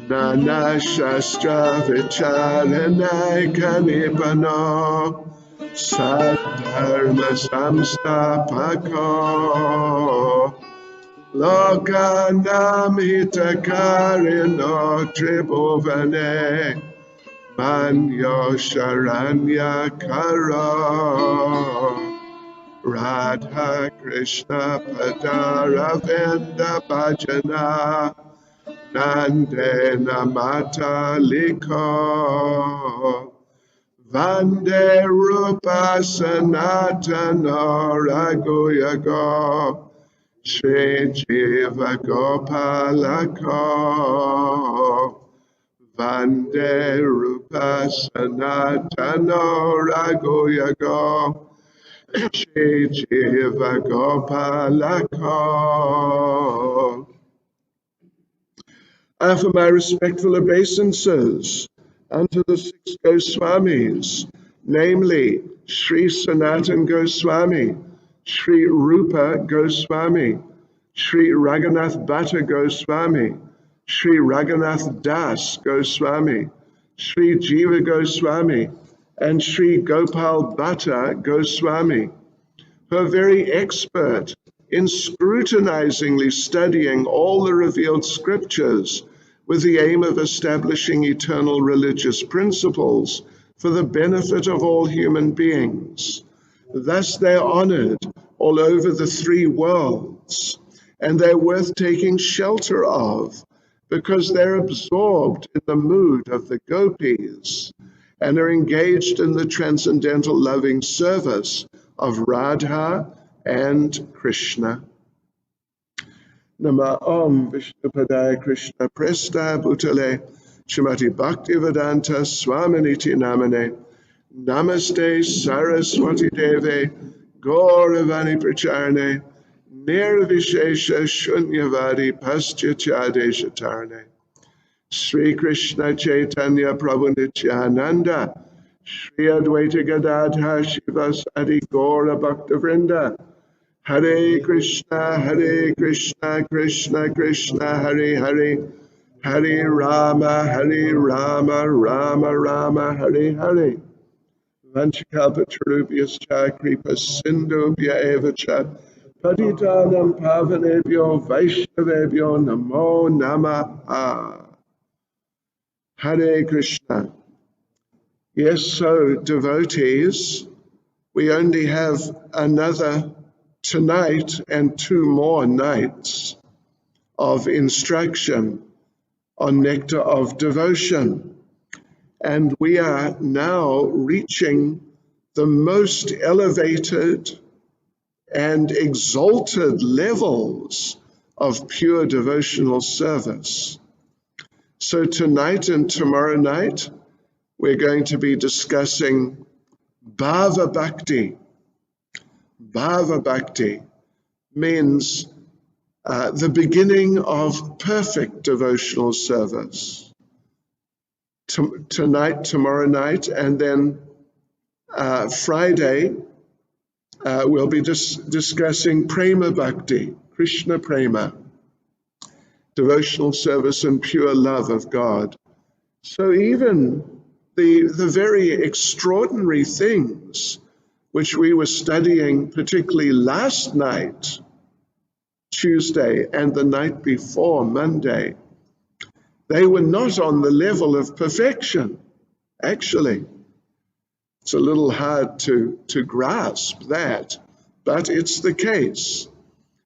Nana Shastra Vicharanai Kanipano Sadharma Samstapako Lokanam Hitakarino Tribhuvane Manyo Sharanya Karo Radha Krishna Padaravinda Bhajana Nandena Mata Liko Vande Rupa Sanatana Raghuyago Shri Jiva Gopalako Vande Rupa Sanatana Raghuyago Shri Jiva Gopalako. I offer my respectful obeisances unto the six Goswamis, namely Sri Sanatan Goswami, Sri Rupa Goswami, Sri Raghunath Bhatta Goswami, Sri Raghunath Das Goswami, Sri Jiva Goswami, and Sri Gopal Bhatta Goswami, who are very expert in scrutinizingly studying all the revealed scriptures with the aim of establishing eternal religious principles for the benefit of all human beings. Thus they're honored all over the three worlds, and they're worth taking shelter of because they're absorbed in the mood of the gopis and are engaged in the transcendental loving service of Radha and Krishna. Nama Om Vishnupadaya Krishna Presta Bhutale Shrimati Bhaktivedanta Swaminiti Namane Namaste Saraswati Deve Gauravani Pracharane Nirvishesha Shunyavadi Paschachadesha Tarane Sri Krishna Chaitanya Prabhu Nityananda Shri Advaita Gadadhar Shivasadi Gaura Bhaktavrinda Hare Krishna Krishna Krishna Hare Hare Hare Rama Rama Rama Hare Hare Vanchakalpatarubhyascha Kripa Sindhubhya eva cha Patitanam Pavanebhyo Vaishnavebhyo Namo Namaha. Hare Krishna. Yes, so devotees, we only have another tonight and two more nights of instruction on Nectar of Devotion. And we are now reaching the most elevated and exalted levels of pure devotional service. So tonight and tomorrow night, we're going to be discussing Bhava Bhakti. Bhava Bhakti means the beginning of perfect devotional service. Tonight, tomorrow night, and then Friday, we'll be discussing Prema Bhakti, Krishna Prema, devotional service and pure love of God. So even the very extraordinary things which we were studying, particularly last night, Tuesday, and the night before, Monday, they were not on the level of perfection, actually. It's a little hard to grasp that, but it's the case.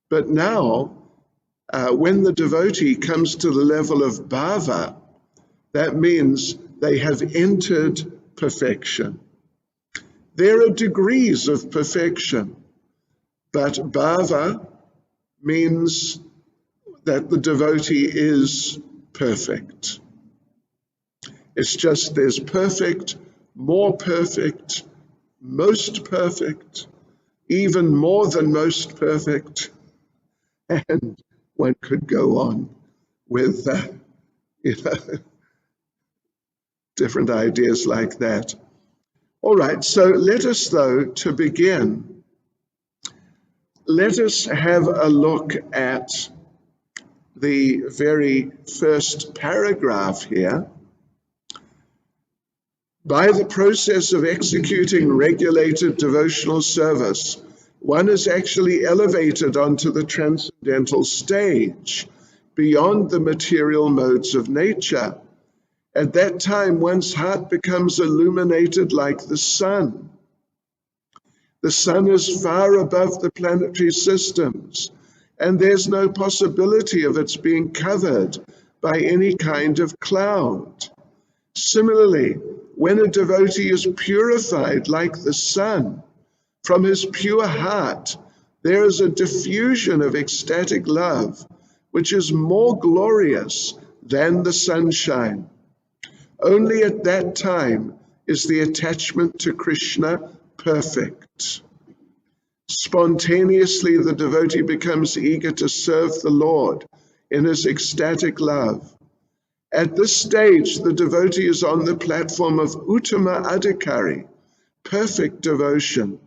But now, when the devotee comes to the level of bhava, that means they have entered perfection. There are degrees of perfection, but bhava means that the devotee is perfect. It's just there's perfect, more perfect, most perfect, even more than most perfect, and one could go on with different ideas like that. All right, so let us, though, to begin, let us have a look at the very first paragraph here. By the process of executing regulated devotional service, one is actually elevated onto the transcendental stage, beyond the material modes of nature. At that time, one's heart becomes illuminated like the sun. The sun is far above the planetary systems, and there's no possibility of its being covered by any kind of cloud. Similarly, when a devotee is purified like the sun, from his pure heart, there is a diffusion of ecstatic love, which is more glorious than the sunshine. Only at that time is the attachment to Krishna perfect. Spontaneously, the devotee becomes eager to serve the Lord in his ecstatic love. At this stage, the devotee is on the platform of Uttama Adhikari, perfect devotion.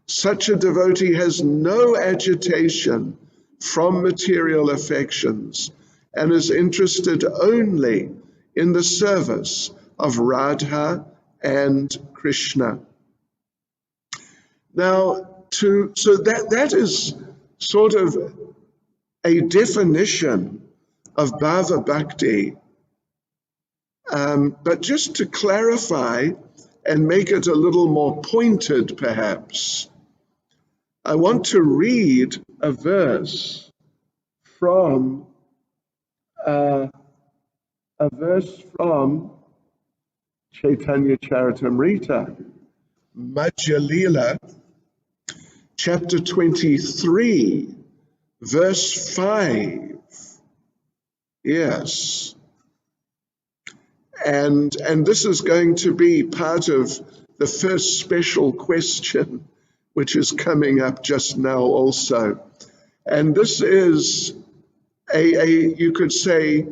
Such a devotee has no agitation from material affections and is interested only in the service of Radha and Krishna. Now, so that is sort of a definition of Bhava Bhakti. But just to clarify and make it a little more pointed, perhaps, I want to read a verse from Chaitanya Charitamrita, Madhya Lila, chapter 23, verse 5. Yes. And this is going to be part of the first special question, which is coming up just now also. And this is you could say,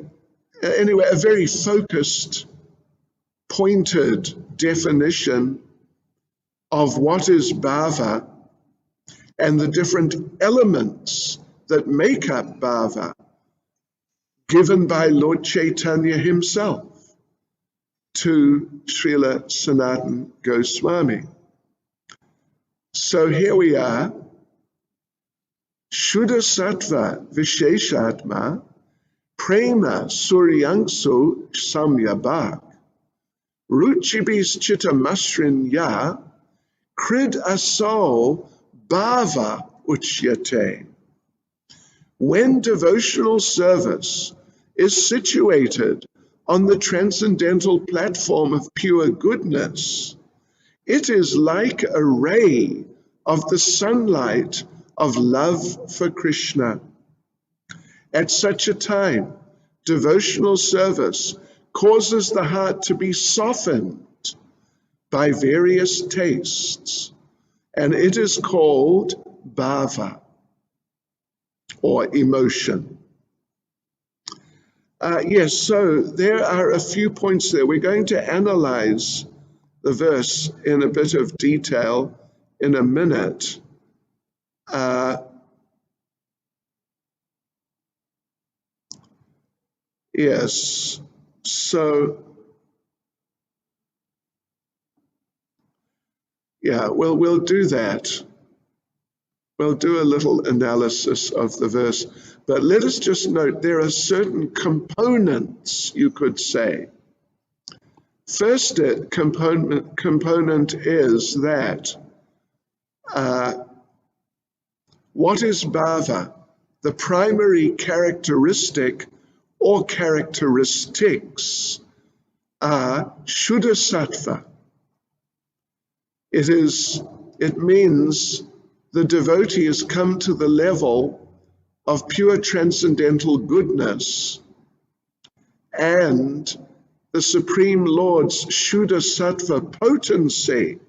anyway, a very focused, pointed definition of what is bhava and the different elements that make up bhava, given by Lord Chaitanya himself to Srila Sanatana Goswami. So here we are. Shuddha Sattva Visheshatma Prema Suryangsu Samyabhak Ruchibis Chittamasrin Ya Krid Asal Bhava Uchyate. When devotional service is situated on the transcendental platform of pure goodness, it is like a ray of the sunlight of love for Krishna. At such a time, devotional service causes the heart to be softened by various tastes, and it is called bhava, or emotion. Yes, so there are a few points there. We're going to analyze the verse in a bit of detail in a minute. Yes, so yeah, we'll do that. We'll do a little analysis of the verse, but let us just note there are certain components, you could say. First component is that what is bhava? The primary characteristic or characteristics are Shuddha Sattva. It means the devotee has come to the level of pure transcendental goodness, and the Supreme Lord's Shuddha Sattva potency,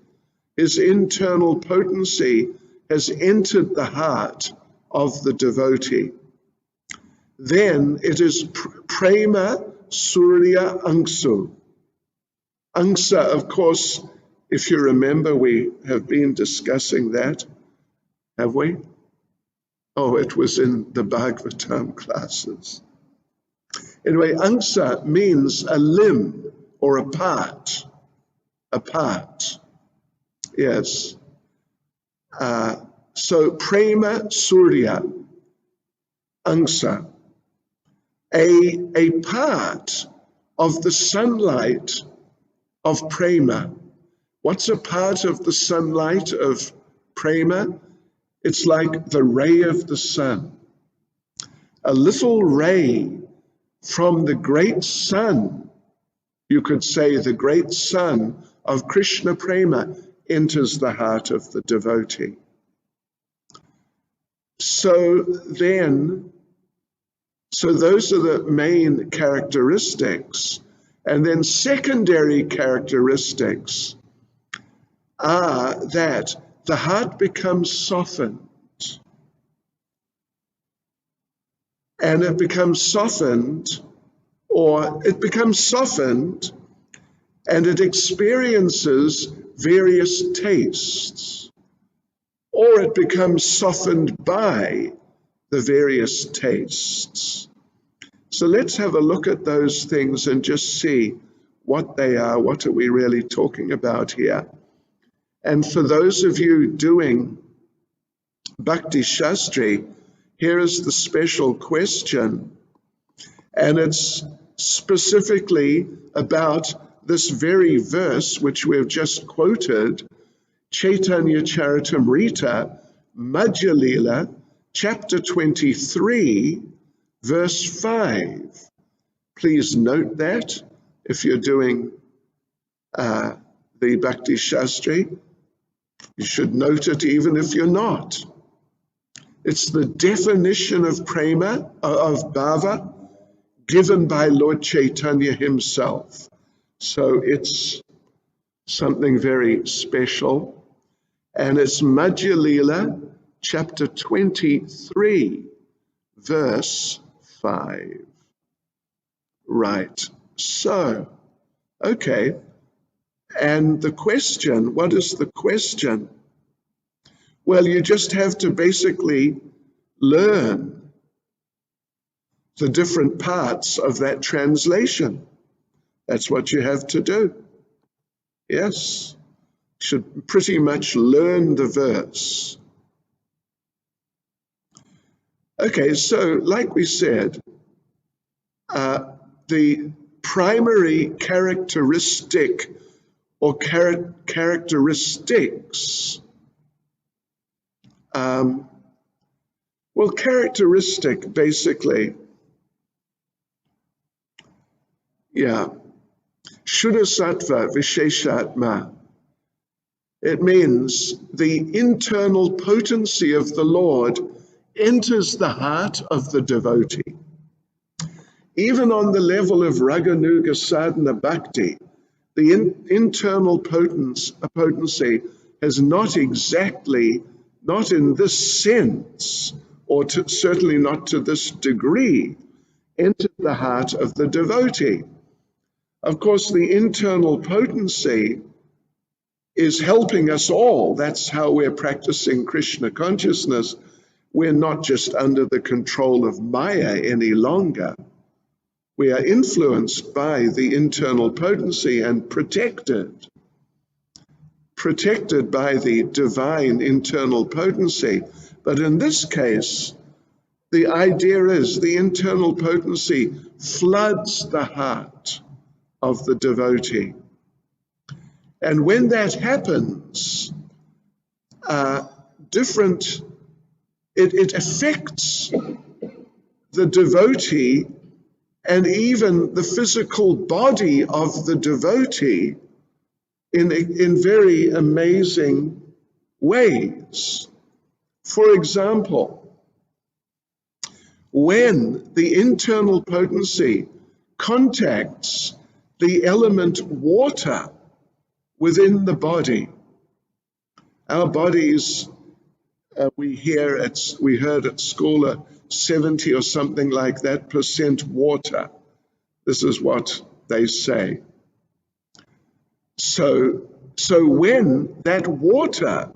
his internal potency, has entered the heart of the devotee. Then it is Prema Surya Angsu. Angsa, of course, if you remember, we have been discussing that, have we? Oh, it was in the Bhagavatam classes. Anyway, angsa means a limb or a part. A part. Yes. So prema surya, angsa, a part of the sunlight of prema. What's a part of the sunlight of prema? It's like the ray of the sun. A little ray from the great sun, you could say the great sun of Krishna prema, enters the heart of the devotee. So those are the main characteristics. And then secondary characteristics are that the heart becomes softened. And it becomes softened, and it experiences various tastes, or it becomes softened by the various tastes. So let's have a look at those things and just see what they are. What are we really talking about here? And for those of you doing Bhakti Shastri, here is the special question, and it's specifically about this very verse which we've just quoted, Chaitanya Charitamrita, Madhya Lila, chapter 23, verse 5. Please note that if you're doing the Bhakti Shastri. You should note it even if you're not. It's the definition of prema, of bhava, given by Lord Chaitanya himself. So it's something very special. And it's Madhya Lila, chapter 23, verse 5. Right. So, okay. And the question, what is the question? Well, you just have to basically learn the different parts of that translation. That's what you have to do. Yes, you should pretty much learn the verse. Okay, so like we said, the primary characteristic or characteristics, characteristic basically, Shuddha Sattva Visheshatma. It means the internal potency of the Lord enters the heart of the devotee. Even on the level of Raganuga Sadhana Bhakti, the internal potency has not exactly, not in this sense, or certainly not to this degree, entered the heart of the devotee. Of course, the internal potency is helping us all. That's how we're practicing Krishna consciousness. We're not just under the control of Maya any longer. We are influenced by the internal potency and protected by the divine internal potency. But in this case, the idea is the internal potency floods the heart of the devotee. And when that happens, it affects the devotee and even the physical body of the devotee in very amazing ways. For example, when the internal potency contacts the element water within the body, our bodies, we heard at school, 70 or something like that % water. This is what they say. So when that water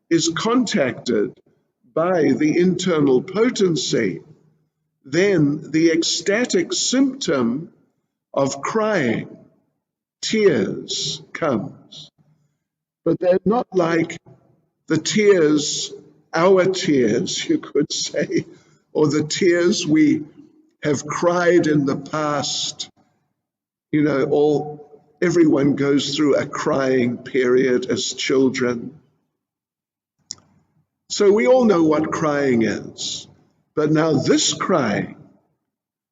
is contacted by the internal potency, then the ecstatic symptom of crying, tears, comes. But they're not like the tears, our tears, you could say, or the tears we have cried in the past. You know, everyone goes through a crying period as children. So we all know what crying is. But now this crying,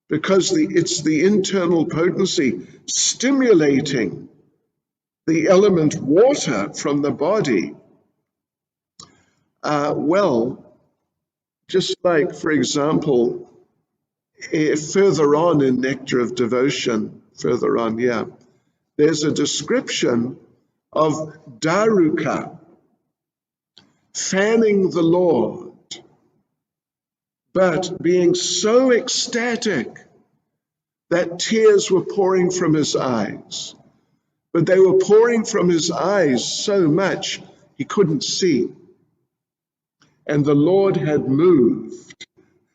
because it's the internal potency stimulating the element water from the body, just like, for example, further on in Nectar of Devotion, further on, there's a description of Daruka fanning the Lord, but being so ecstatic that tears were pouring from his eyes. But they were pouring from his eyes so much he couldn't see. And the Lord had moved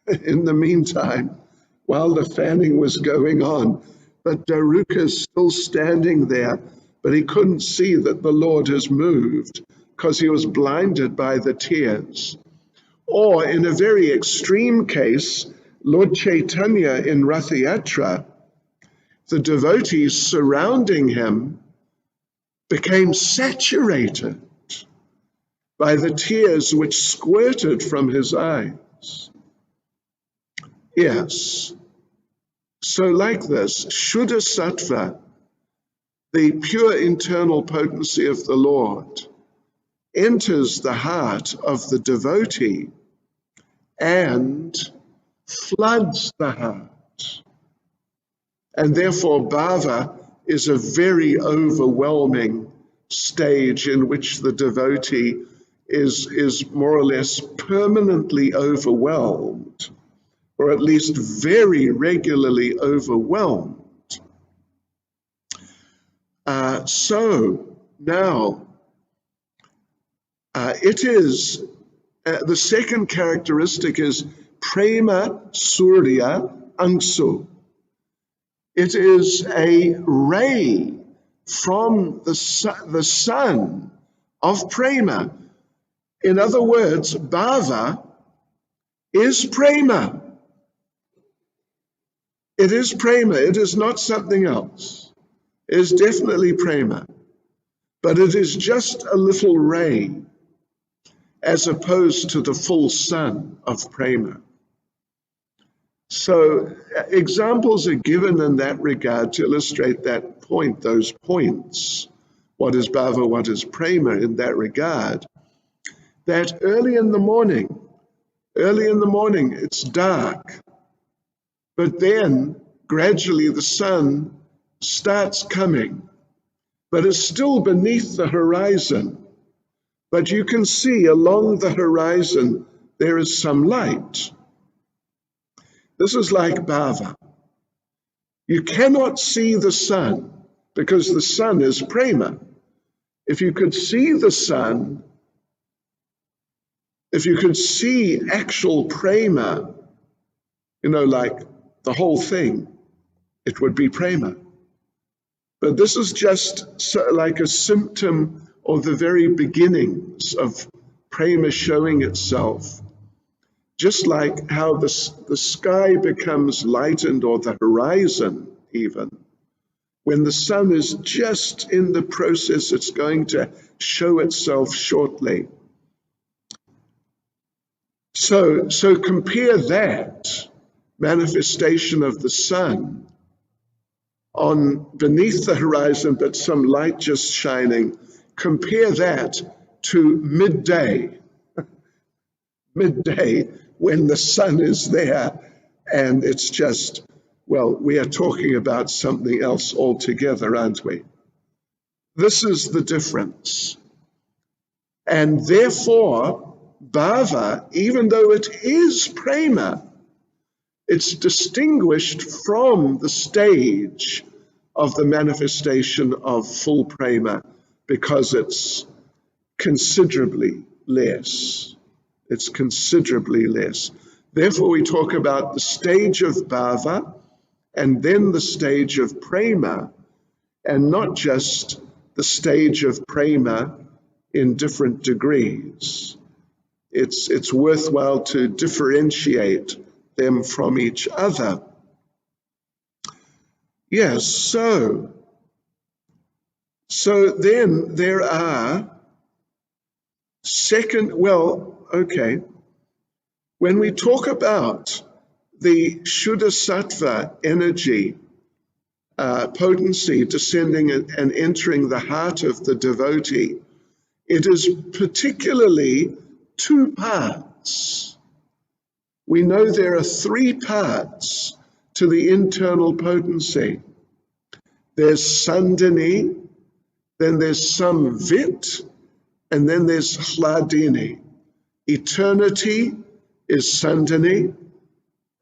in the meantime while the fanning was going on. But Daruka's still standing there, but he couldn't see that the Lord has moved because he was blinded by the tears. Or in a very extreme case, Lord Chaitanya in Rath Yatra, the devotees surrounding him became saturated by the tears which squirted from his eyes. Yes. So like this, Shuddha Sattva, the pure internal potency of the Lord, enters the heart of the devotee and floods the heart. And therefore bhava is a very overwhelming stage in which the devotee is more or less permanently overwhelmed, or at least very regularly overwhelmed. So now, it is, the second characteristic is prema surya angsu. It is a ray from the sun of prema. In other words, bhava is prema. It is prema. It is not something else. It is definitely prema. But it is just a little ray as opposed to the full sun of prema. So examples are given in that regard to illustrate that point, those points. What is bhava, what is prema in that regard? That early in the morning, it's dark, but then gradually the sun starts coming, but it's still beneath the horizon. But you can see along the horizon there is some light. This is like bhava. You cannot see the sun because the sun is prema. If you could see the sun, if you could see actual prema, like the whole thing, it would be prema. But this is just like a symptom of the very beginnings of prema showing itself. Just like how the sky becomes lightened, or the horizon even, when the sun is just in the process, it's going to show itself shortly. So compare that manifestation of the sun on beneath the horizon, but some light just shining. Compare that to midday when the sun is there and it's just, we are talking about something else altogether, aren't we? This is the difference. And therefore, bhava, even though it is prema, it's distinguished from the stage of the manifestation of full prema because it's considerably less. It's considerably less. Therefore, we talk about the stage of bhava and then the stage of prema, and not just the stage of prema in different degrees. It's worthwhile to differentiate them from each other. Yes, so then there are when we talk about the Shuddha Sattva energy, potency descending and entering the heart of the devotee, it is particularly two parts. We know there are three parts to the internal potency. There's Sandhini, then there's Samvit, and then there's Hladini. Eternity is Sandhini,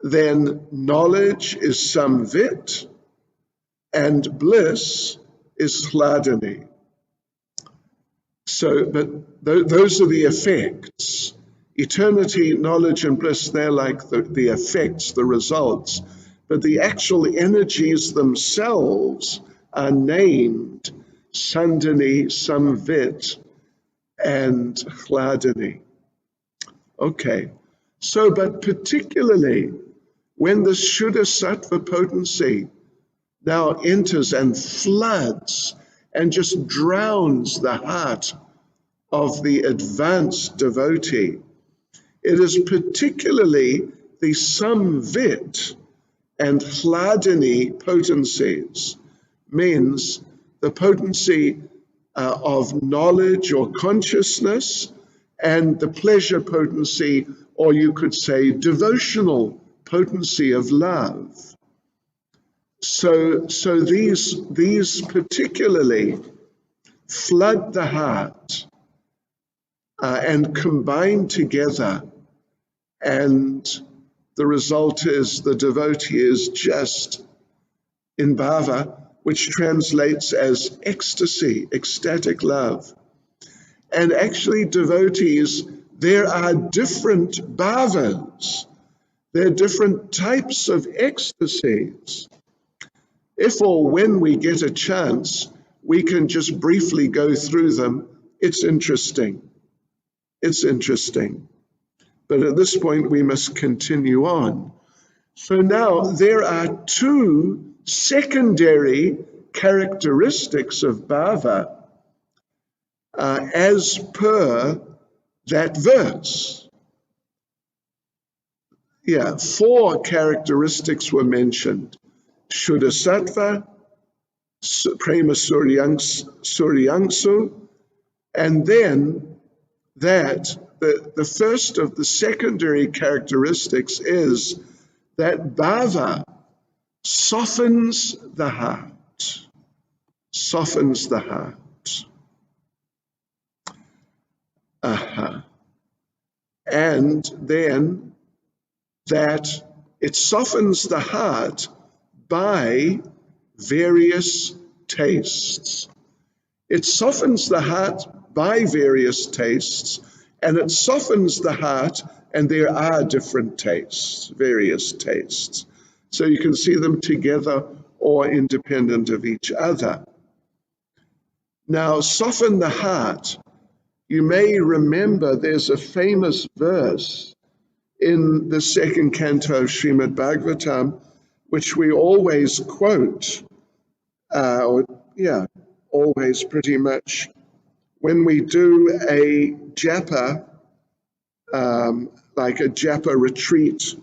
then knowledge is Samvit, and bliss is Hladini. So, but those are the effects. Eternity, knowledge, and bliss, they're like the effects, the results. But the actual energies themselves are named Sandhini, Samvit, and Hladini. Okay, so but particularly when the Shuddha Sattva potency now enters and floods and just drowns the heart of the advanced devotee, it is particularly the Samvit and Hladini potencies, means the potency of knowledge or consciousness, and the pleasure potency, or you could say devotional potency of love. So these particularly flood the heart and combine together, and the result is the devotee is just in bhava, which translates as ecstasy, ecstatic love. And actually, devotees, there are different bhavas. There are different types of ecstasies. If or when we get a chance, we can just briefly go through them. It's interesting. It's interesting. But at this point, we must continue on. So now there are two secondary characteristics of bhava as per that verse. Yeah, four characteristics were mentioned. Shuddha Sattva, Prema Suryangsu, and then that the first of the secondary characteristics is that bhava softens the heart, softens the heart. And then that it softens the heart by various tastes. It softens the heart by various tastes, and it softens the heart, and there are different tastes, various tastes. So you can see them together or independent of each other. Now, soften the heart. You may remember there's a famous verse in the second canto of Srimad Bhagavatam, which we always quote, always pretty much, when we do a japa, like a japa retreat,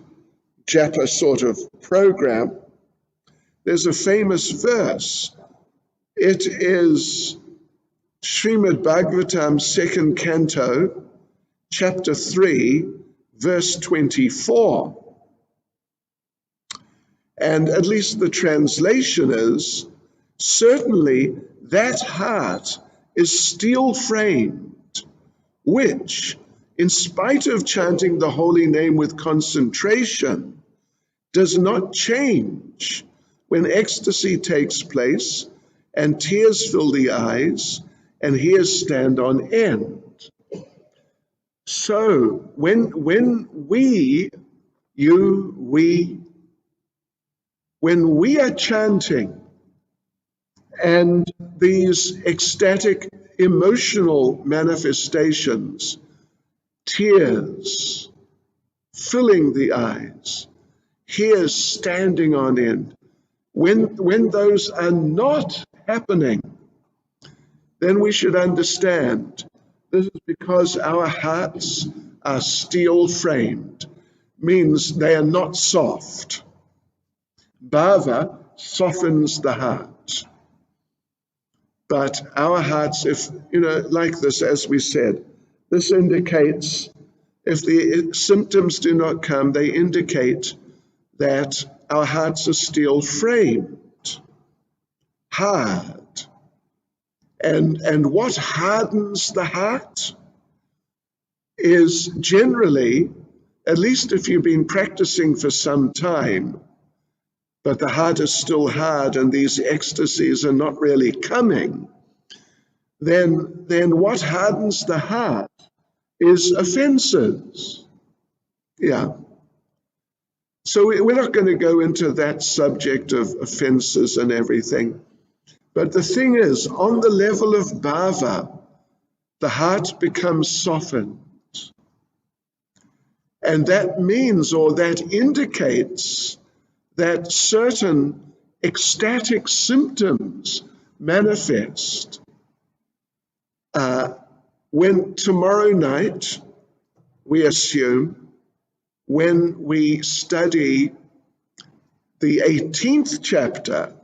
japa sort of program. There's a famous verse. It is Srimad Bhagavatam, second canto, chapter 3, verse 24. And at least the translation is, certainly that heart is steel-framed, which, in spite of chanting the holy name with concentration, does not change when ecstasy takes place and tears fill the eyes and hairs stand on end. So when we are chanting and these ecstatic emotional manifestations, tears filling the eyes, hairs standing on end, when those are not happening, then we should understand this is because our hearts are steel framed, means they are not soft. Bhava softens the heart. But our hearts, if, like this, as we said, this indicates if the symptoms do not come, they indicate that our hearts are steel framed, hard. And what hardens the heart is generally, at least if you've been practicing for some time, but the heart is still hard and these ecstasies are not really coming, then what hardens the heart is offenses. Yeah. So we're not going to go into that subject of offenses and everything. But the thing is, on the level of bhava, the heart becomes softened. And that means, or that indicates, that certain ecstatic symptoms manifest. When tomorrow night, we assume, when we study the 18th chapter,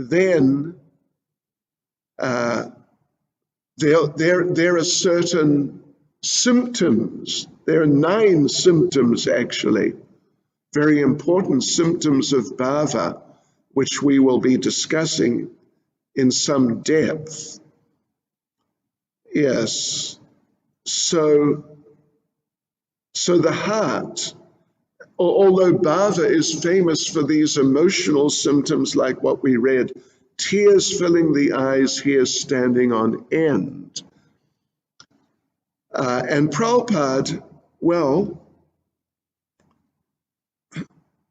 then there are certain symptoms. There are 9 symptoms, actually, very important symptoms of bhava, which we will be discussing in some depth. Yes. So the heart, although bhava is famous for these emotional symptoms like what we read, tears filling the eyes, hairs standing on end. And Prabhupada, well,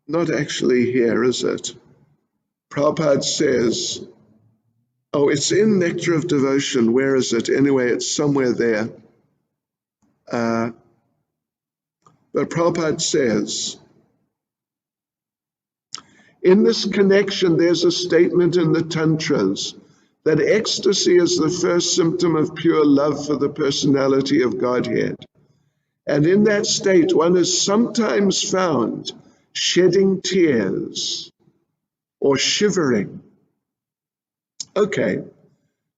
not actually here, is it? Prabhupada says, oh, it's in Nectar of Devotion. Where is it? Anyway, it's somewhere there. But Prabhupada says, in this connection, there's a statement in the Tantras that ecstasy is the first symptom of pure love for the personality of Godhead. And in that state, one is sometimes found shedding tears or shivering. Okay,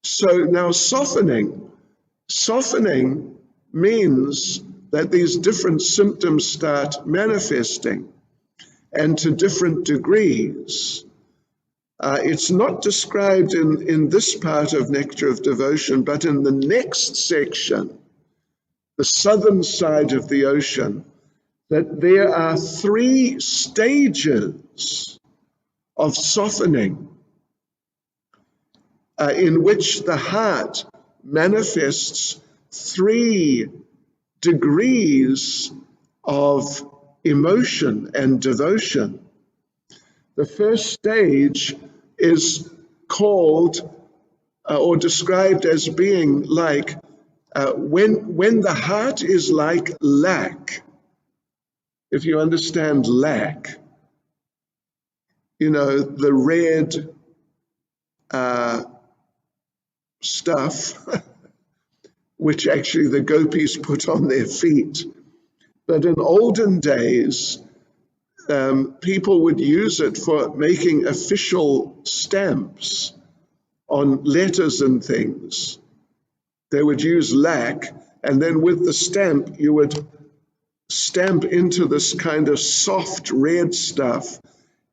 so now softening means that these different symptoms start manifesting, and to different degrees. It's not described in this part of Nectar of Devotion, but in the next section, the southern side of the ocean, that there are 3 stages of softening in which the heart manifests 3 degrees of emotion and devotion. The first stage is called or described as being like when the heart is like lac. If you understand lac, the red stuff which actually the gopis put on their feet. But in olden days, people would use it for making official stamps on letters and things. They would use lac, and then with the stamp, you would stamp into this kind of soft red stuff,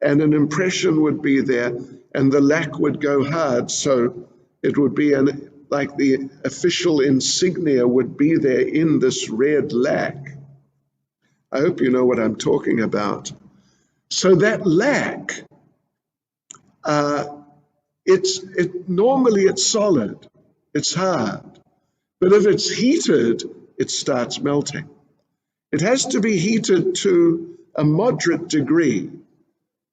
and an impression would be there, and the lac would go hard, so it would be like the official insignia would be there in this red lac. I hope you know what I'm talking about. So that lac, normally it's solid, it's hard. But if it's heated, it starts melting. It has to be heated to a moderate degree.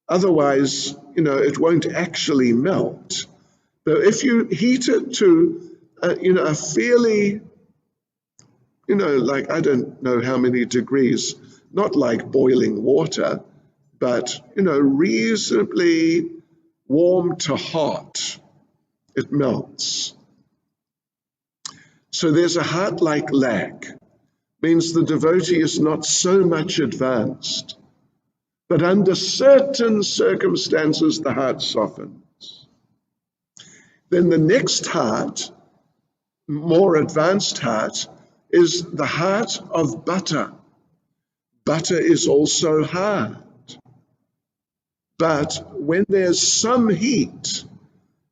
Otherwise, it won't actually melt. But if you heat it to, a fairly, like I don't know how many degrees, not like boiling water, but, reasonably warm to hot, it melts. So there's a heart like lack, means the devotee is not so much advanced, but under certain circumstances the heart softens. Then the next heart, more advanced heart, is the heart of butter. Butter is also hard. But when there's some heat,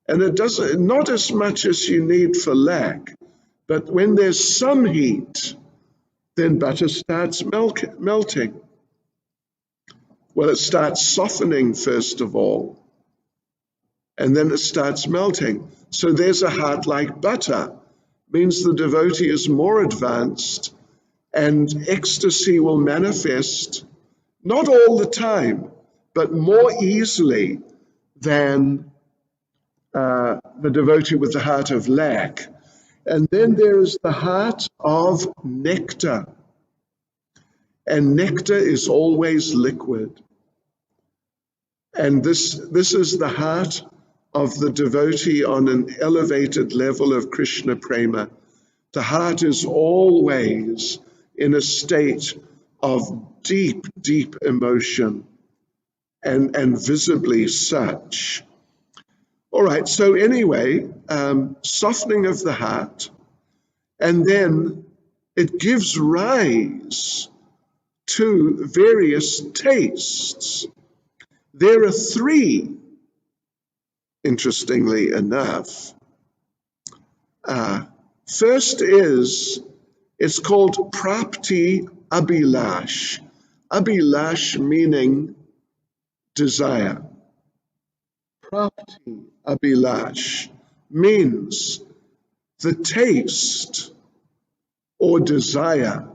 and it doesn't, not as much as you need for lack, but when there's some heat, then butter starts melting. Well, it starts softening first of all, and then it starts melting. So there's a heart like butter, means the devotee is more advanced, and ecstasy will manifest, not all the time, but more easily than the devotee with the heart of lack. And then there is the heart of nectar. And nectar is always liquid. And this is the heart of the devotee on an elevated level of Krishna prema. The heart is always in a state of deep, deep emotion, and visibly such. All right, so anyway, softening of the heart, and then it gives rise to various tastes. There are three, interestingly enough. First it's called prapti abhilash. Abhilash meaning desire. Prapti abhilash means the taste or desire.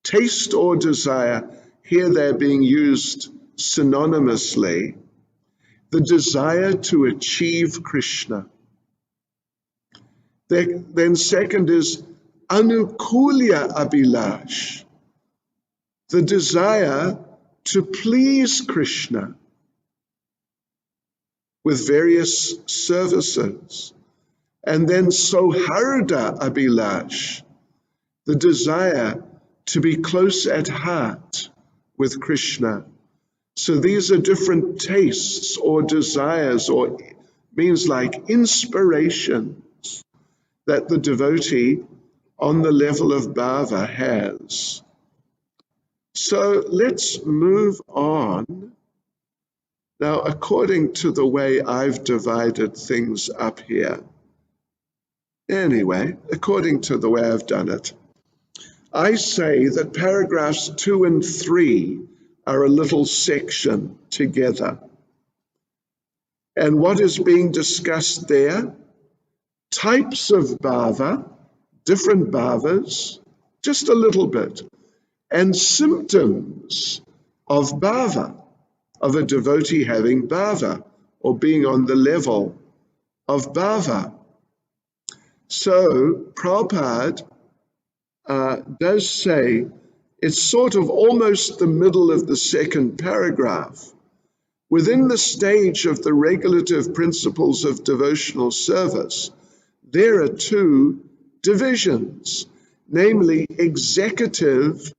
Taste or desire, here they're being used synonymously. The desire to achieve Krishna. Then second is anukulya abhilash, the desire to please Krishna with various services. And then soharda abhilash, the desire to be close at heart with Krishna. So these are different tastes or desires, or means like inspirations that the devotee on the level of bhava has. So let's move on. Now, according to the way I've divided things up here, anyway, according to the way I've done it, I say that paragraphs 2 and 3 are a little section together. And what is being discussed there? Types of bhava, different bhavas, just a little bit, and symptoms of bhava, of a devotee having bhava, or being on the level of bhava. So Prabhupada does say, it's sort of almost the middle of the second paragraph. Within the stage of the regulative principles of devotional service, there are two divisions, namely executive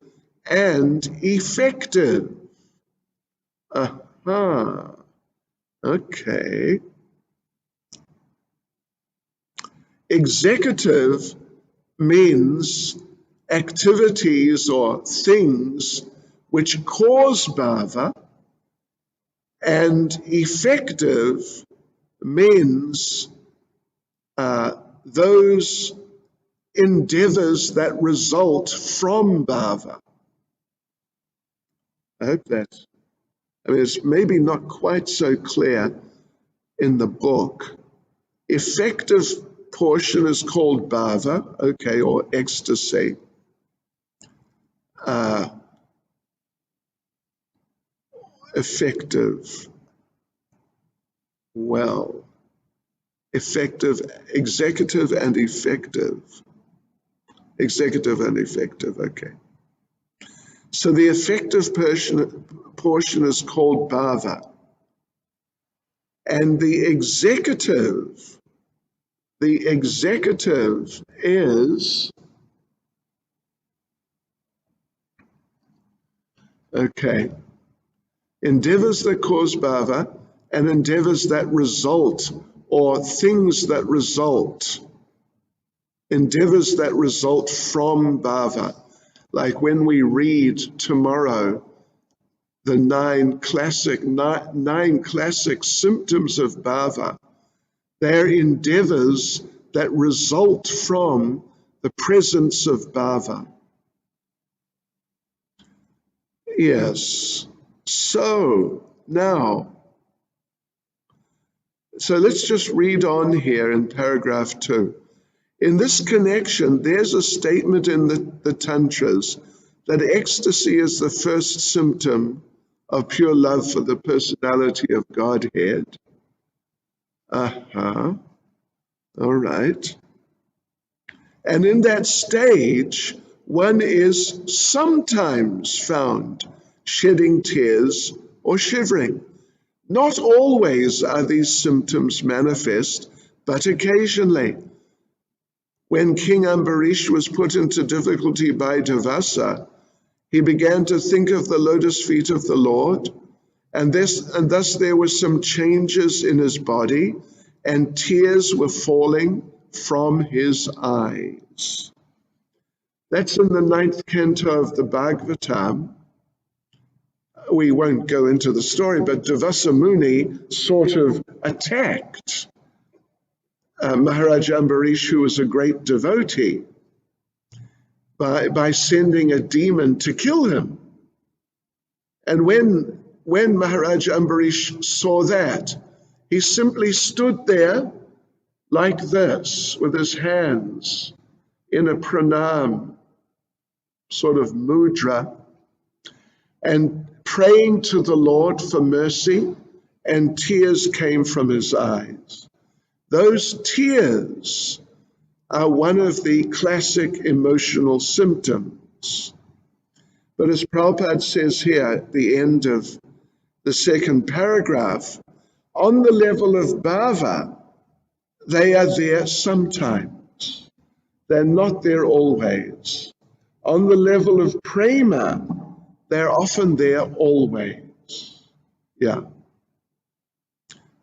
and effective. Aha, okay. Executive means activities or things which cause bhava, and effective means those endeavors that result from bhava. I hope that's, it's maybe not quite so clear in the book. Effective portion is called bhava, okay, or ecstasy. uh, effective, well, effective, executive and effective. Executive and effective, okay. So the effective portion is called bhava. And the executive is, okay, endeavors that cause bhava and endeavors that result, or things that result, endeavors that result from bhava. Like when we read tomorrow the nine classic symptoms of bhava, they're endeavors that result from the presence of bhava. Yes. So now, let's just read on here in paragraph 2. In this connection, there's a statement in the Tantras that ecstasy is the first symptom of pure love for the personality of Godhead. All right. And in that stage, one is sometimes found shedding tears or shivering. Not always are these symptoms manifest, but occasionally. When King Ambarish was put into difficulty by Durvasa, he began to think of the lotus feet of the Lord, and thus there were some changes in his body, and tears were falling from his eyes. That's in the 9th canto of the Bhagavatam. We won't go into the story, but Durvasa Muni sort of attacked Maharaj Ambarish, who was a great devotee, by sending a demon to kill him. And when Maharaj Ambarish saw that, he simply stood there like this, with his hands in a pranam sort of mudra, and praying to the Lord for mercy, and tears came from his eyes. Those tears are one of the classic emotional symptoms. But as Prabhupada says here at the end of the 2nd paragraph, on the level of bhava, they are there sometimes. They're not there always. On the level of prema, they're often there always. Yeah.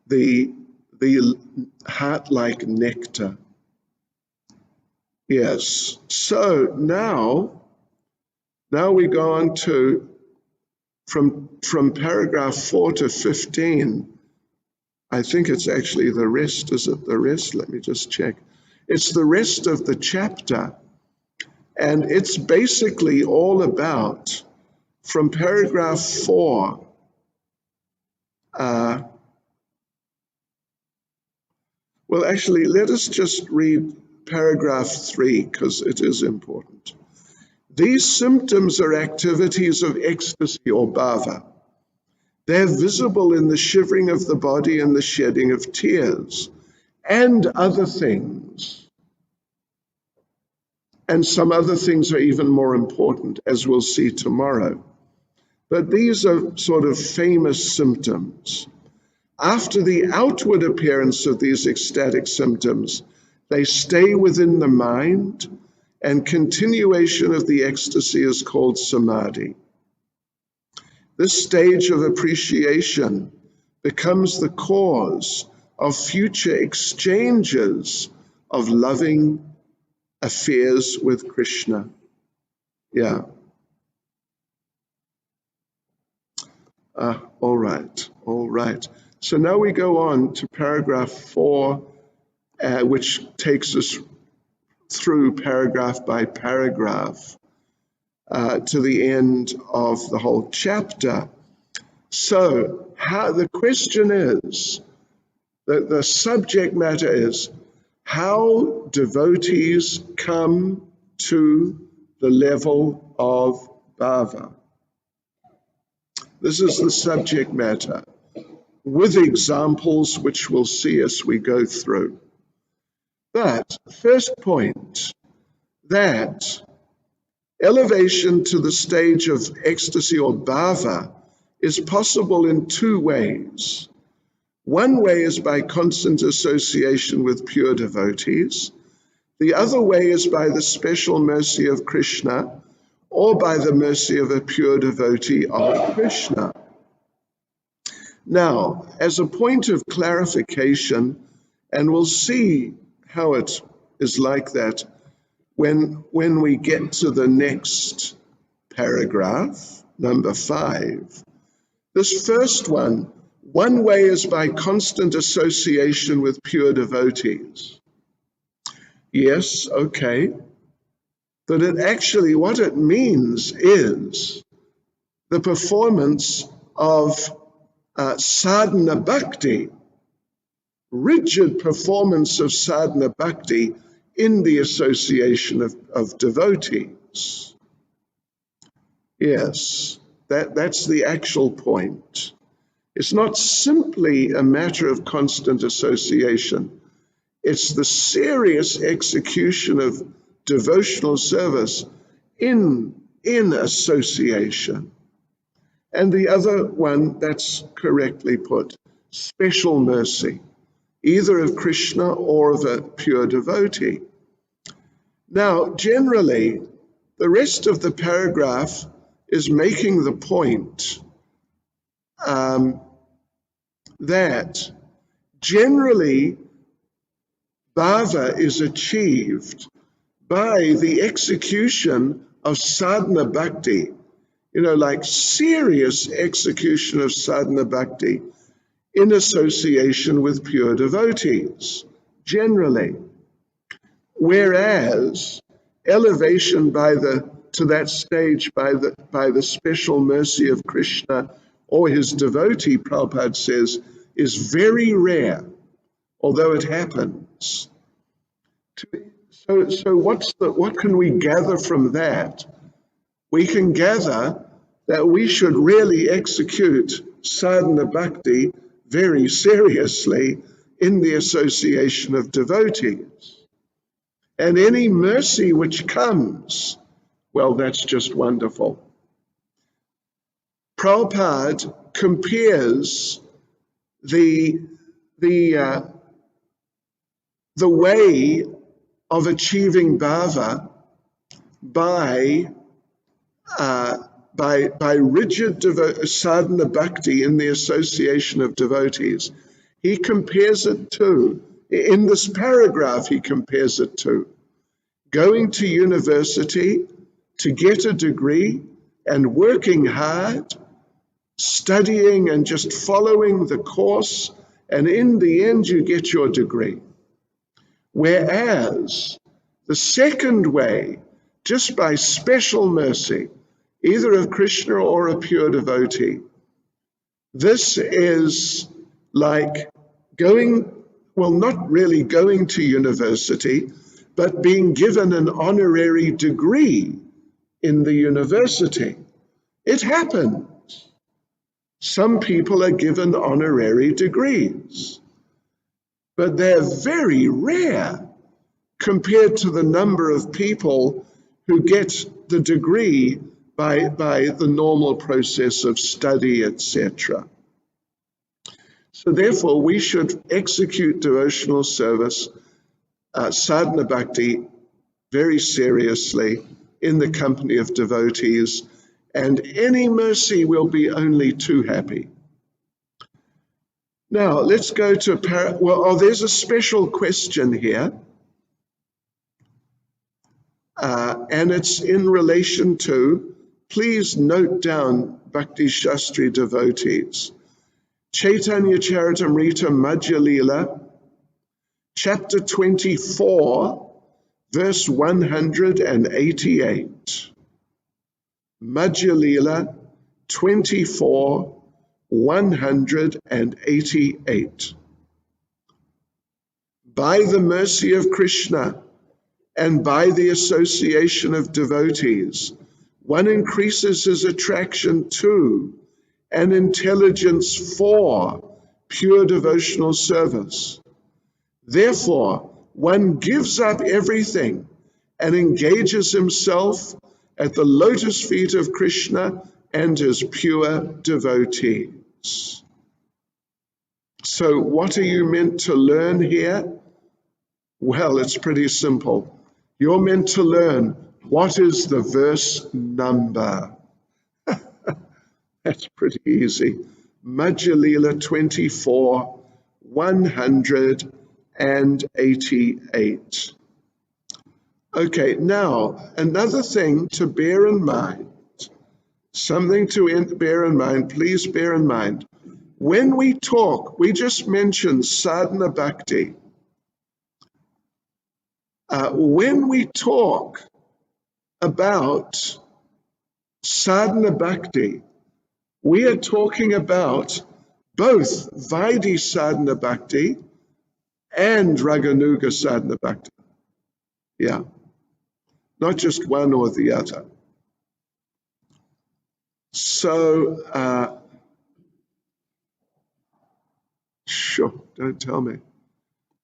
The heart like nectar. Yes. So now we go on to from paragraph 4 to 15. I think it's actually the rest. Is it the rest? Let me just check. It's the rest of the chapter. And it's basically all about, from paragraph 4, well, actually, let us just read paragraph 3, because it is important. These symptoms are activities of ecstasy or bhava. They're visible in the shivering of the body and the shedding of tears, and other things. And some other things are even more important, as we'll see tomorrow. But these are sort of famous symptoms. After the outward appearance of these ecstatic symptoms, they stay within the mind, and continuation of the ecstasy is called samadhi. This stage of appreciation becomes the cause of future exchanges of loving affairs with Krishna. Yeah. All right. So now we go on to paragraph 4, which takes us through paragraph by paragraph to the end of the whole chapter. So the question is, the subject matter is, how devotees come to the level of bhava. This is the subject matter, with examples which we'll see as we go through. But first point, that elevation to the stage of ecstasy or bhava is possible in two ways. One way is by constant association with pure devotees. The other way is by the special mercy of Krishna or by the mercy of a pure devotee of Krishna. Now, as a point of clarification, and we'll see how it is like that when we get to the next paragraph, number 5. This first one way is by constant association with pure devotees. Yes, okay. But it actually, what it means is the performance of sadhana bhakti, rigid performance of sadhana bhakti in the association of devotees. Yes, that's the actual point. It's not simply a matter of constant association. It's the serious execution of devotional service in association. And the other one, that's correctly put, special mercy, either of Krishna or of a pure devotee. Now, generally, the rest of the paragraph is making the point that generally bhava is achieved by the execution of sadhana bhakti, like serious execution of sadhana bhakti in association with pure devotees, generally. Whereas elevation to that stage by the special mercy of Krishna or his devotee, Prabhupada says, is very rare, although it happens. So what can we gather from that? We can gather that we should really execute sadhana bhakti very seriously in the association of devotees. And any mercy which comes, well, that's just wonderful. Prabhupada compares the way of achieving bhava by rigid sadhana bhakti in the association of devotees. He compares it to, in this paragraph, he compares it to going to university to get a degree and working hard, studying and just following the course, and in the end you get your degree. Whereas the second way, just by special mercy, either of Krishna or a pure devotee, this is like not really going to university, but being given an honorary degree in the university. It happens. Some people are given honorary degrees, but they're very rare compared to the number of people who get the degree by the normal process of study, etc. So therefore, we should execute devotional service, sadhana bhakti, very seriously in the company of devotees, and any mercy will be only too happy. Now, let's go to there's a special question here, and it's in relation to, please note down, Bhakti Shastri devotees, Chaitanya Charitamrita Madhya Lila, chapter 24, verse 188. Madhya Lila 24, 188. By the mercy of Krishna and by the association of devotees, one increases his attraction to and intelligence for pure devotional service. Therefore, one gives up everything and engages himself at the lotus feet of Krishna and his pure devotees. So what are you meant to learn here? Well, it's pretty simple. You're meant to learn what is the verse number. That's pretty easy. Madhya Lila 24, 188. Okay, now another thing to bear in mind, something to bear in mind, please bear in mind. When we talk, we just mentioned sadhana bhakti. When we talk about sadhana bhakti, we are talking about both Vaidhi sadhana bhakti and Raganuga sadhana bhakti. Yeah, not just one or the other. So, sure, don't tell me.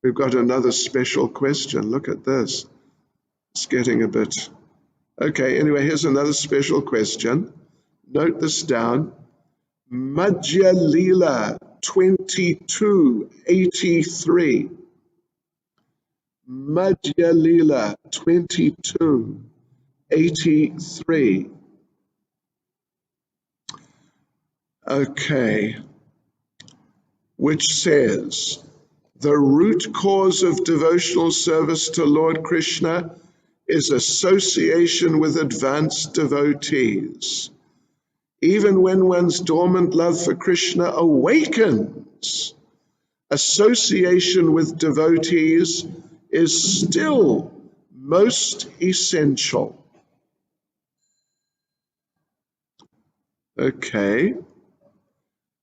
We've got another special question. Look at this. It's getting a bit... Okay, anyway, here's another special question. Note this down. Madhya Lila 2283. Madhya Lila 2283. Okay, which says, the root cause of devotional service to Lord Krishna is association with advanced devotees. Even when one's dormant love for Krishna awakens, association with devotees is still most essential. Okay,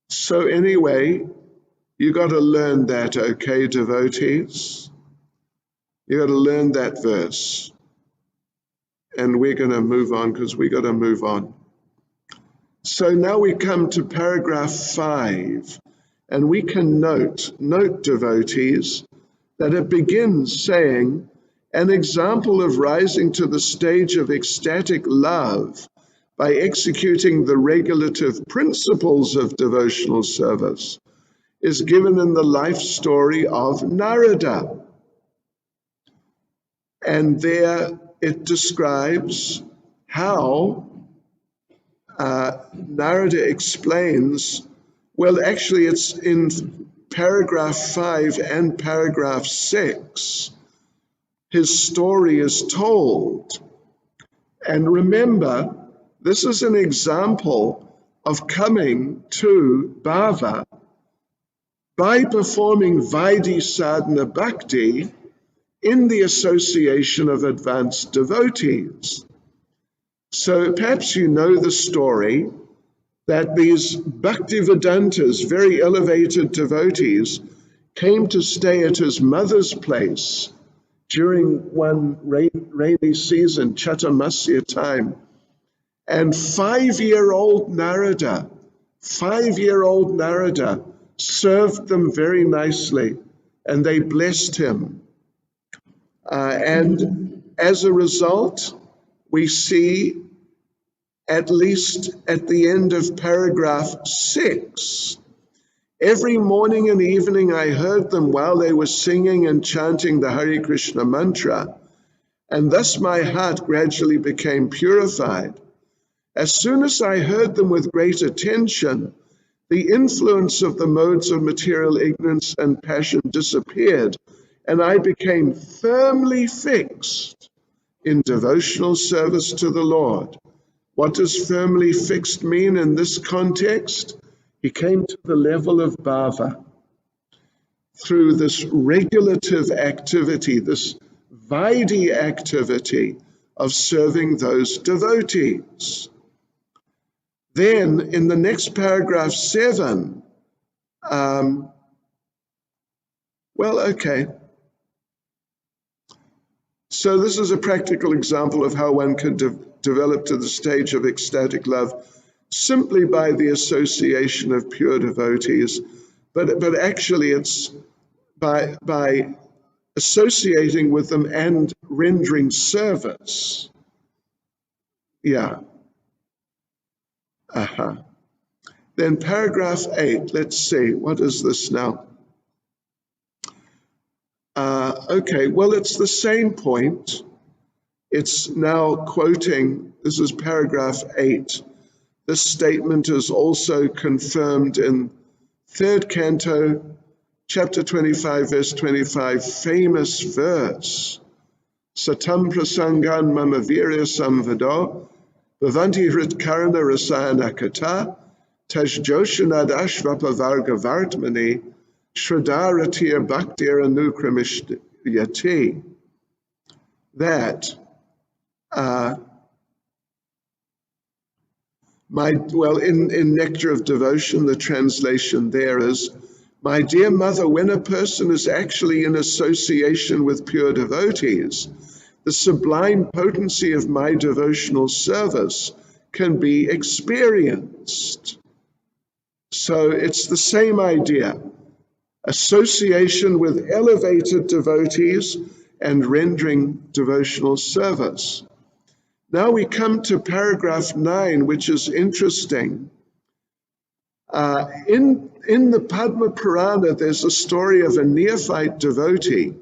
so anyway, you got to learn that, okay, devotees? You got to learn that verse. And we're going to move on because we got to move on. So now we come to paragraph 5, and we can note devotees, that it begins saying, an example of rising to the stage of ecstatic love by executing the regulative principles of devotional service is given in the life story of Narada. And there it describes how Narada explains, well, actually it's in paragraph 5 and paragraph 6, his story is told. And remember, this is an example of coming to bhava by performing Vaidhi sadhana bhakti in the association of advanced devotees. So perhaps you know the story that these Bhaktivedantas, very elevated devotees, came to stay at his mother's place during one rainy season, Chatumasya time. And 5-year-old Narada served them very nicely, and they blessed him. And as a result, we see, at least at the end of paragraph 6, every morning and evening I heard them while they were singing and chanting the Hare Krishna mantra, and thus my heart gradually became purified. As soon as I heard them with great attention, the influence of the modes of material ignorance and passion disappeared, and I became firmly fixed in devotional service to the Lord. What does firmly fixed mean in this context? He came to the level of bhava through this regulative activity, this Vaidhi activity of serving those devotees. Then in the next paragraph 7, so this is a practical example of how one could develop to the stage of ecstatic love simply by the association of pure devotees, but actually it's by associating with them and rendering service. Yeah. Then paragraph 8, let's see, what is this now? Okay, well, it's the same point. It's now quoting, this is paragraph 8. This statement is also confirmed in 3rd canto, chapter 25, verse 25, famous verse. Satam prasangan mama virya samvado, bhavanti hritkarana rasayana kata, tajjoshanadashvapa varga vartmani, shradaratir bhaktir anukramishti. That in Nectar of Devotion, the translation there is, my dear mother, when a person is actually in association with pure devotees, the sublime potency of my devotional service can be experienced. So it's the same idea, association with elevated devotees and rendering devotional service. Now we come to paragraph 9, which is interesting. In the Padma Purana, there's a story of a neophyte devotee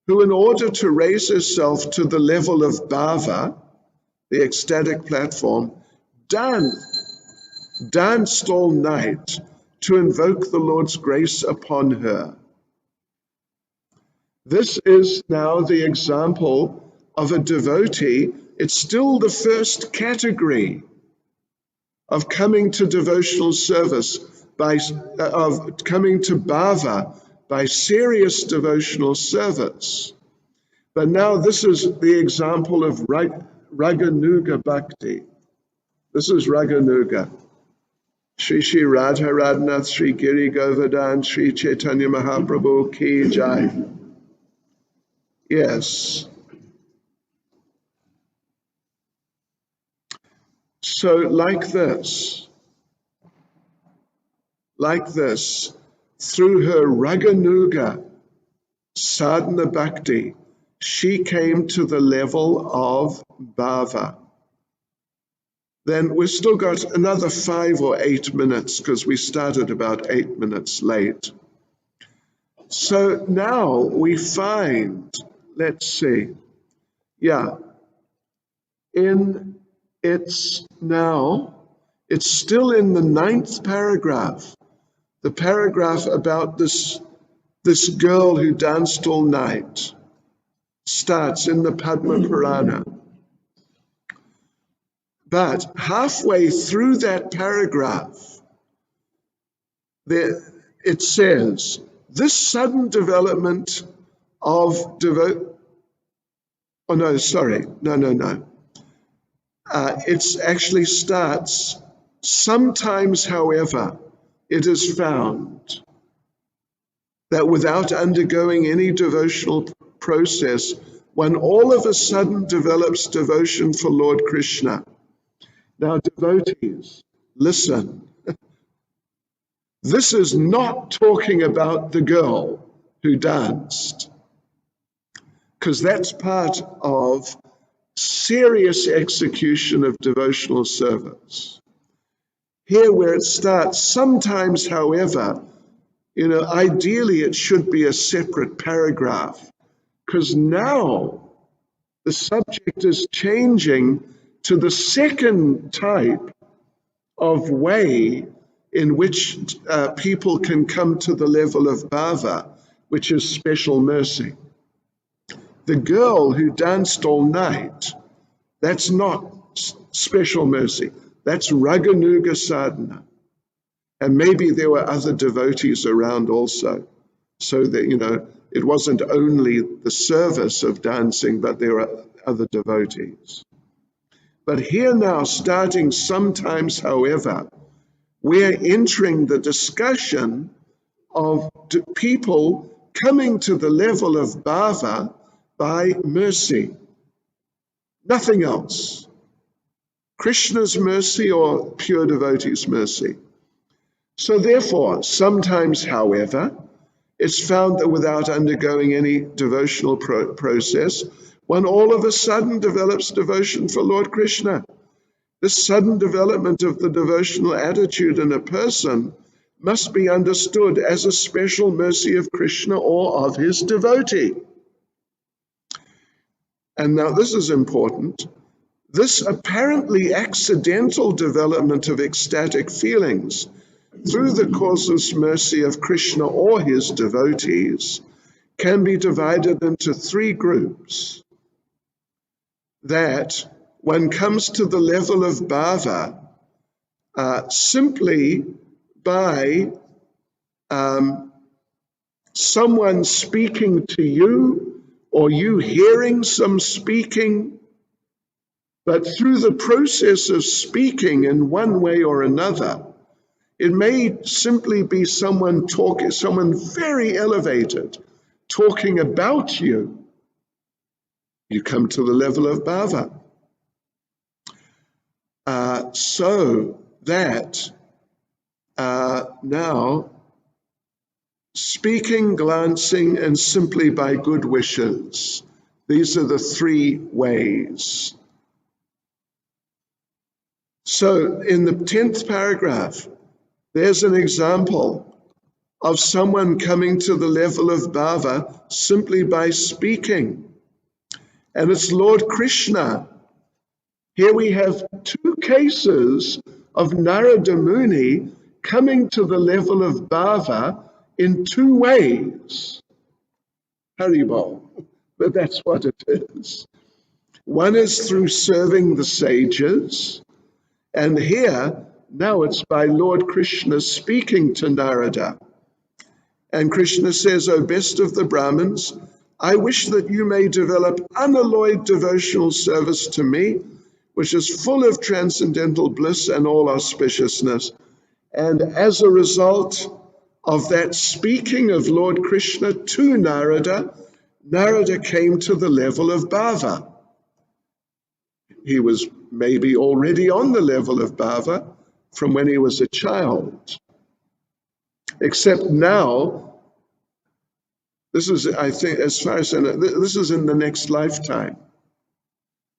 who, in order to raise herself to the level of bhava, the ecstatic platform, danced all night to invoke the Lord's grace upon her. This is now the example of a devotee. It's still the first category of coming to devotional service, of coming to bhava by serious devotional service. But now this is the example of Raganuga Bhakti. This is Raganuga. Shri Shri Radha Radhanath Shri Giri Govardhan Shri Chaitanya Mahaprabhu Ki Jai. Yes. So like this, through her Raganuga sadhana bhakti, she came to the level of bhava. Then we've still got another 5 or 8 minutes because we started about 8 minutes late. So now we find, let's see, it's still in the 9th paragraph, the paragraph about this girl who danced all night, starts in the Padma Purana. But halfway through that paragraph, it says, this sudden development of it actually starts, sometimes, however, it is found that without undergoing any devotional process, one all of a sudden develops devotion for Lord Krishna. Now, devotees, listen. This is not talking about the girl who danced, because that's part of serious execution of devotional service. Here where it starts, sometimes, however, ideally it should be a separate paragraph, because now the subject is changing to the second type of way in which people can come to the level of bhava, which is special mercy. The girl who danced all night, that's not special mercy. That's Raganuga sadhana. And maybe there were other devotees around also, so that, it wasn't only the service of dancing, but there were other devotees. But here now, starting sometimes, however, we're entering the discussion of people coming to the level of bhava by mercy. Nothing else. Krishna's mercy or pure devotee's mercy? So therefore, sometimes, however, it's found that without undergoing any devotional process, one all of a sudden develops devotion for Lord Krishna. This sudden development of the devotional attitude in a person must be understood as a special mercy of Krishna or of his devotee. And now this is important. This apparently accidental development of ecstatic feelings through the causeless mercy of Krishna or his devotees can be divided into three groups. That one comes to the level of bhava simply by someone speaking to you or you hearing some speaking, but through the process of speaking in one way or another, it may simply be someone talking, someone very elevated, talking about you. You come to the level of bhava. So that now speaking, glancing, and simply by good wishes. These are the three ways. So in the 10th paragraph, there's an example of someone coming to the level of bhava simply by speaking. And it's Lord Krishna. Here we have two cases of Narada Muni coming to the level of bhava in two ways. Haribol, but that's what it is. One is through serving the sages, and here, now it's by Lord Krishna speaking to Narada. And Krishna says, O best of the Brahmins, I wish that you may develop unalloyed devotional service to me, which is full of transcendental bliss and all auspiciousness. And as a result of that speaking of Lord Krishna to Narada, Narada came to the level of bhava. He was maybe already on the level of bhava from when he was a child. Except now, this is, I think, as far as I know, this is in the next lifetime.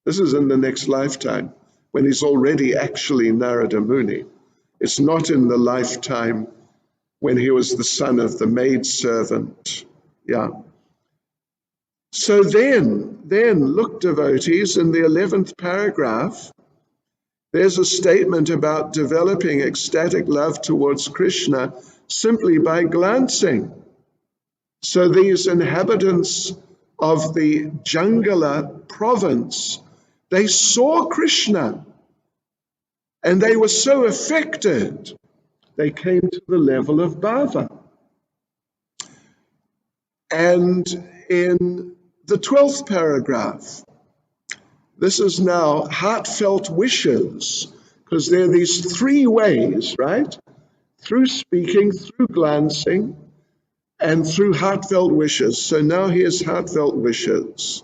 This is in the next lifetime, when he's already actually Narada Muni. It's not in the lifetime when he was the son of the maidservant. Yeah. So then, look, devotees, in the 11th paragraph, there's a statement about developing ecstatic love towards Krishna simply by glancing. So these inhabitants of the Jangala province, they saw Krishna and they were so affected, they came to the level of bhava. And in the 12th paragraph, this is now heartfelt wishes, because there are these three ways, right? Through speaking, through glancing, and through heartfelt wishes. So now here's heartfelt wishes.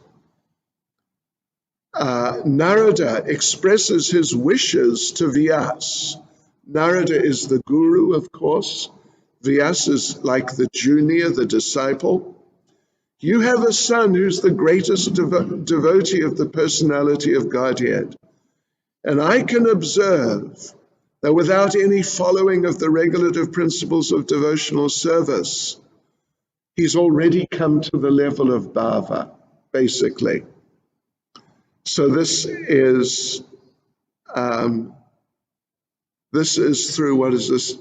Narada expresses his wishes to Vyasa. Narada is the guru, of course. Vyasa is like the junior, the disciple. You have a son who's the greatest devotee of the personality of Godhead. And I can observe that without any following of the regulative principles of devotional service, he's already come to the level of bhava, basically. So this is through, what is this?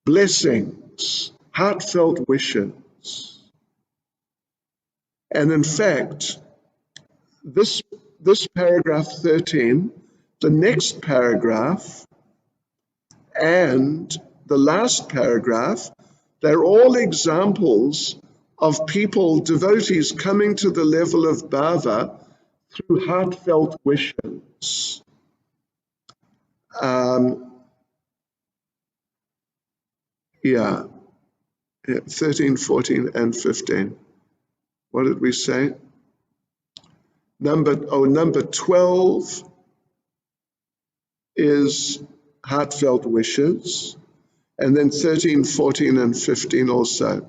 Blessings, heartfelt wishes. And in fact, this paragraph 13, the next paragraph, and the last paragraph, they're all examples of people, devotees, coming to the level of bhava through heartfelt wishes. 13, 14, and 15. What did we say? Number 12. is heartfelt wishes, and then 13, 14, and 15 also.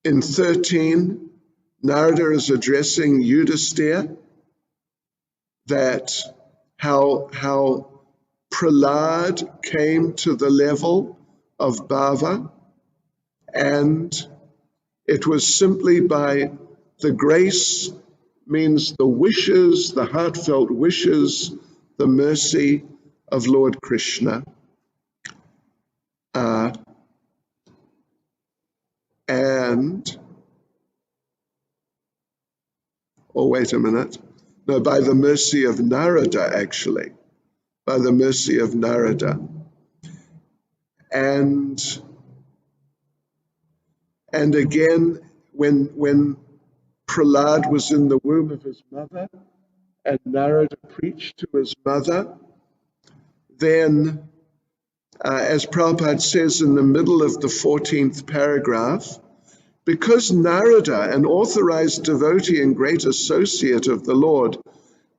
In 13, Narada is addressing Yudhisthira, that how Prahlad came to the level of bhava, and it was simply by the grace, means the wishes, the heartfelt wishes, the mercy of Lord Krishna. Wait a minute. No, by the mercy of Narada, actually. By the mercy of Narada. And again, when Prahlad was in the womb of his mother, and Narada preached to his mother, then, as Prabhupada says in the middle of the 14th paragraph, because Narada, an authorized devotee and great associate of the Lord,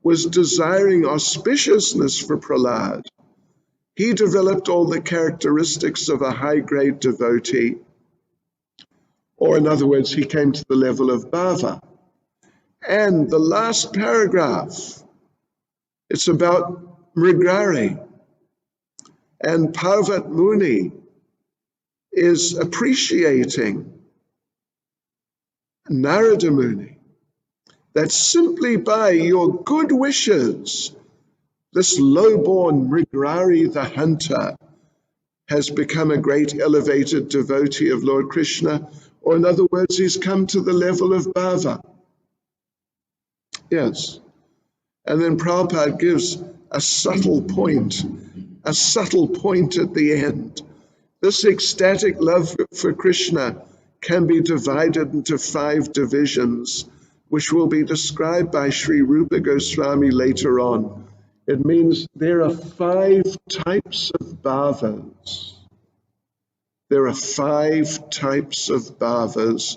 was desiring auspiciousness for Prahlad, he developed all the characteristics of a high-grade devotee, or in other words, he came to the level of bhava. And the last paragraph, it's about Mrighari, and Parvat Muni is appreciating Narada Muni, that simply by your good wishes, this low-born Mrighari the hunter has become a great elevated devotee of Lord Krishna, or in other words, he's come to the level of bhava. Yes. And then Prabhupada gives a subtle point at the end. This ecstatic love for Krishna can be divided into 5 divisions, which will be described by Sri Rupa Goswami later on. It means there are 5 types of bhavas. There are 5 types of bhavas.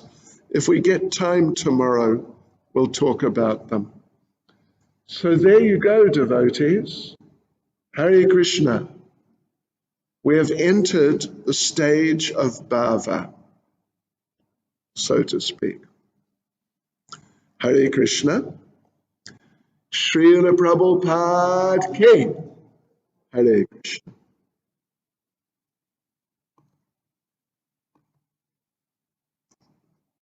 If we get time tomorrow, we'll talk about them. So there you go, devotees. Hare Krishna. We have entered the stage of bhava, so to speak. Hare Krishna. Srila Prabhupada ki. Hare Krishna.